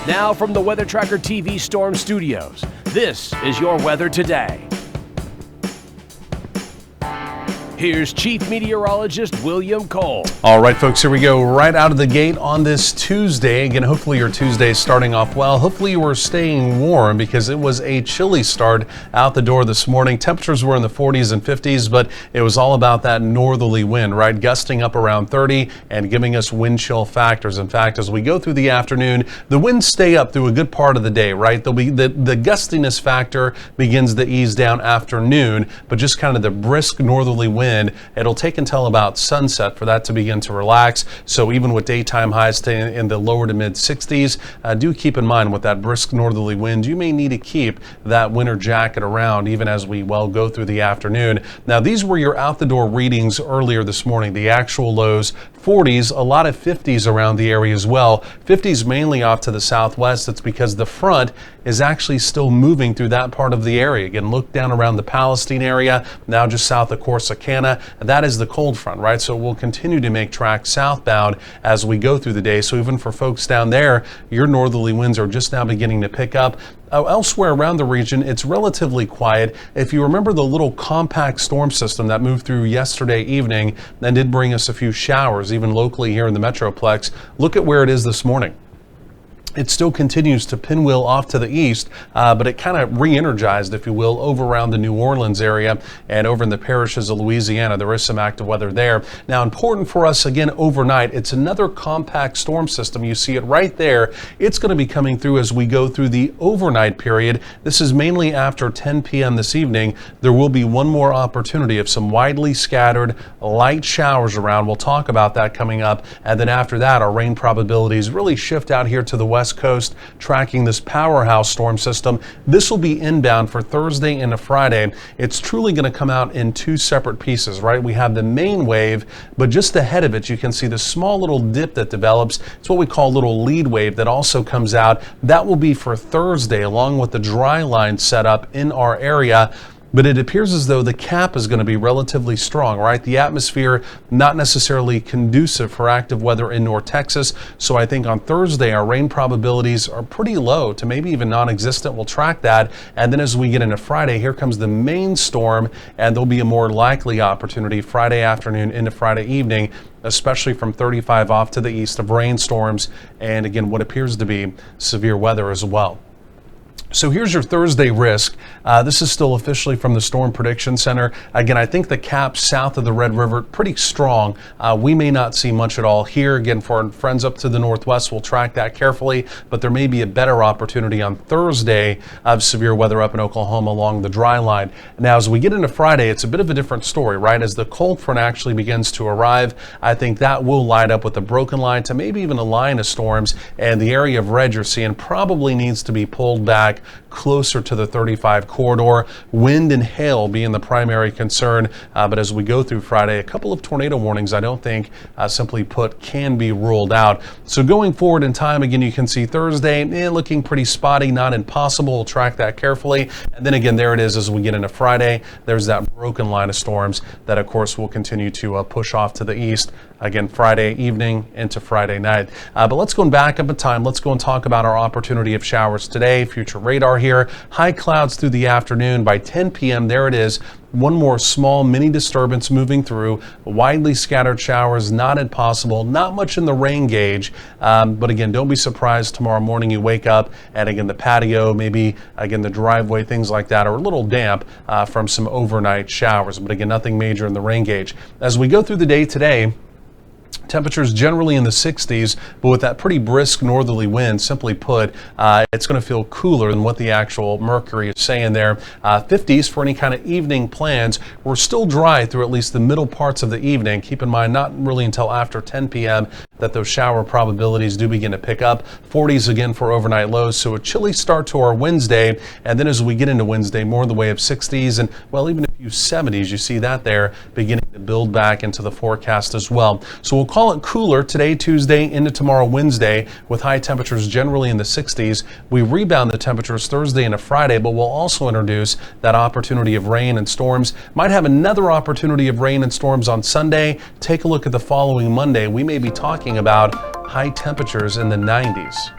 Now from the Weather Tracker TV Storm Studios, this is your weather today. Here's Chief Meteorologist William Cole. All right, folks, here we go. Right out of the gate on this Tuesday. Again, hopefully your Tuesday is starting off well. Hopefully you were staying warm because it was a chilly start out the door this morning. Temperatures were in the 40s and 50s, but it was all about that northerly wind, right? Gusting up around 30 and giving us wind chill factors. In fact, as we go through the afternoon, the winds stay up through a good part of the day, right? There'll be the gustiness factor begins to ease down afternoon, but just kind of the brisk northerly wind. It'll take until about sunset for that to begin to relax. So even with daytime highs staying in the lower to mid 60s, do keep in mind with that brisk northerly wind, you may need to keep that winter jacket around even as we go through the afternoon. Now, these were your out the door readings earlier this morning. The actual lows, 40s, a lot of 50s around the area as well. 50s mainly off to the southwest. It's because the front is actually still moving through that part of the area. Again, look down around the Palestine area, now just south of Corsicana. That is the cold front, right? So we'll continue to make tracks southbound as we go through the day. So even for folks down there, your northerly winds are just now beginning to pick up. Elsewhere around the region, it's relatively quiet. If you remember the little compact storm system that moved through yesterday evening and did bring us a few showers, even locally here in the Metroplex, look at where it is this morning. It still continues to pinwheel off to the east, but it kind of re-energized, if you will, over around the New Orleans area and over in the parishes of Louisiana. There is some active weather there. Now, important for us, again, overnight, it's another compact storm system. You see it right there. It's going to be coming through as we go through the overnight period. This is mainly after 10 p.m. this evening. There will be one more opportunity of some widely scattered light showers around. We'll talk about that coming up. And then after that, our rain probabilities really shift out here to the west coast, tracking this powerhouse storm system. This will be inbound for Thursday and a Friday. It's truly going to come out in two separate pieces, right? We have the main wave, but just ahead of it, you can see the small little dip that develops. It's what we call a little lead wave that also comes out. That will be for Thursday, along with the dry line set up in our area. But it appears as though the cap is going to be relatively strong, right? The atmosphere not necessarily conducive for active weather in North Texas. So I think on Thursday, our rain probabilities are pretty low to maybe even non-existent. We'll track that. And then as we get into Friday, here comes the main storm, and there'll be a more likely opportunity Friday afternoon into Friday evening, especially from 35 off to the east of rainstorms. And again, what appears to be severe weather as well. So here's your Thursday risk. This is still officially from the Storm Prediction Center. Again, I think the cap south of the Red River, pretty strong. We may not see much at all here. Again, for our friends up to the northwest, we'll track that carefully, but there may be a better opportunity on Thursday of severe weather up in Oklahoma along the dry line. Now, as we get into Friday, it's a bit of a different story, right? As the cold front actually begins to arrive, I think that will light up with a broken line to maybe even a line of storms, and the area of red you're seeing probably needs to be pulled back closer to the 35 corridor. Wind and hail being the primary concern, but as we go through Friday, a couple of tornado warnings I don't think, simply put, can be ruled out. So going forward in time, again, you can see Thursday looking pretty spotty, not impossible. We'll track that carefully. And then again, there it is as we get into Friday. There's that broken line of storms that, of course, will continue to push off to the east. Again, Friday evening into Friday night. But let's go back up in time. Let's go and talk about our opportunity of showers today. Future radar here. High clouds through the afternoon. By 10 p.m., there it is. One more small mini disturbance moving through. Widely scattered showers, not impossible. Not much in the rain gauge. But again, don't be surprised tomorrow morning you wake up and again, the patio, maybe again, the driveway, things like that are a little damp from some overnight showers. But again, nothing major in the rain gauge. As we go through the day today, temperatures generally in the 60s, but with that pretty brisk northerly wind, simply put, it's going to feel cooler than what the actual mercury is saying there. 50s for any kind of evening plans. We're still dry through at least the middle parts of the evening. Keep in mind, not really until after 10 p.m. that those shower probabilities do begin to pick up. 40s again for overnight lows. So a chilly start to our Wednesday. And then as we get into Wednesday, more in the way of 60s and, well, even a few 70s. You see that there beginning to build back into the forecast as well. So we'll call it cooler today, Tuesday, into tomorrow, Wednesday, with high temperatures generally in the 60s. We rebound the temperatures Thursday into Friday, but we'll also introduce that opportunity of rain and storms. Might have another opportunity of rain and storms on Sunday. Take a look at the following Monday. We may be talking about high temperatures in the 90s.